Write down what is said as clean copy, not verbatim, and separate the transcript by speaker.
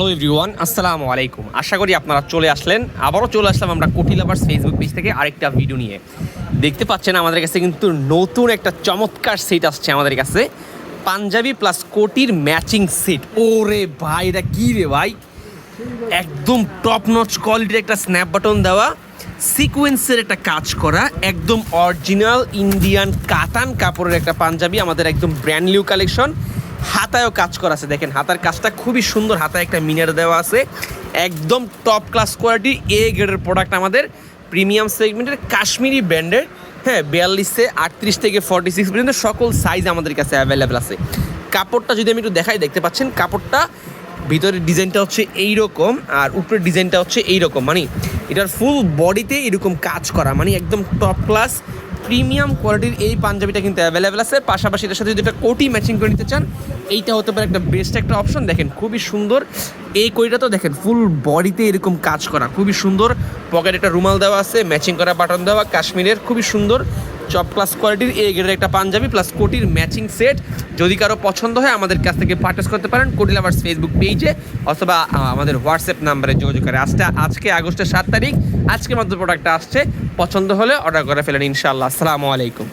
Speaker 1: Hello everyone, আসসালামু আলাইকুম। আশা করি আপনারা চলে আসলেন। আবারও চলে আসলাম আমরা কোটি লাভার্স ফেসবুক পেজ থেকে আরেকটা ভিডিও নিয়ে। দেখতে পাচ্ছেন আমাদের কাছে কিন্তু নতুন একটা চমৎকার সেট আসছে আমাদের কাছে, পাঞ্জাবি প্লাস কোটির ম্যাচিং সেট। ওরে ভাই, এটা কী রে ভাই, একদম টপ নচ কোয়ালিটির একটা স্ন্যাপ বাটন দেওয়া, সিকোয়েন্সের একটা কাজ করা, একদম অরিজিনাল ইন্ডিয়ান কাতান কাপড়ের একটা পাঞ্জাবি, আমাদের একদম ব্র্যান্ড নিউ কালেকশন। হাতায়ও কাজ করা আছে, দেখেন হাতার কাজটা খুবই সুন্দর, হাতায় একটা মিনার দেওয়া আছে, একদম টপ ক্লাস কোয়ালিটির এ গ্রেডের প্রোডাক্ট, আমাদের প্রিমিয়াম সেগমেন্টের কাশ্মীরি ব্র্যান্ডের। হ্যাঁ, 42 38 থেকে 46 পর্যন্ত সকল সাইজ আমাদের কাছে অ্যাভেলেবেল আছে। কাপড়টা যদি আমি একটু দেখাই, দেখতে পাচ্ছেন কাপড়টা ভিতরের ডিজাইনটা হচ্ছে এইরকম আর উপরের ডিজাইনটা হচ্ছে এইরকম, মানে এটার ফুল বডিতে এরকম কাজ করা, মানে একদম টপ ক্লাস প্রিমিয়াম কোয়ালিটির এই পাঞ্জাবিটা কিন্তু অ্যাভেলেবেল আছে। পাশাপাশি এটার সাথে যদি একটা কোটি ম্যাচিং করে নিতে চান, এইটা হতে পারে একটা বেস্ট একটা অপশন। দেখেন খুবই সুন্দর এই কোটিটা, তো দেখেন ফুল বডিতে এরকম কাজ করা, খুবই সুন্দর। পকেটে একটা রুমাল দেওয়া আছে, ম্যাচিং করা বাটন দেওয়া, কাশ্মীরের খুবই সুন্দর টপ ক্লাস কোয়ালিটির এই গ্রেডের একটা পাঞ্জাবি প্লাস কোটির ম্যাচিং সেট। যদি কারো পছন্দ হয় আমাদের কাছ থেকে পারচেস করতে পারেন কোটি লাভার্স ফেসবুক পেজে অথবা আমাদের হোয়াটসঅ্যাপ নাম্বারে যোগাযোগ করে। আজকে আগস্টের 7 তারিখ, আজকের মধ্যে প্রোডাক্টটা আসছে, পছন্দ হলে অর্ডার করে ফেলেন ইনশাআল্লাহ। আসসালামু আলাইকুম।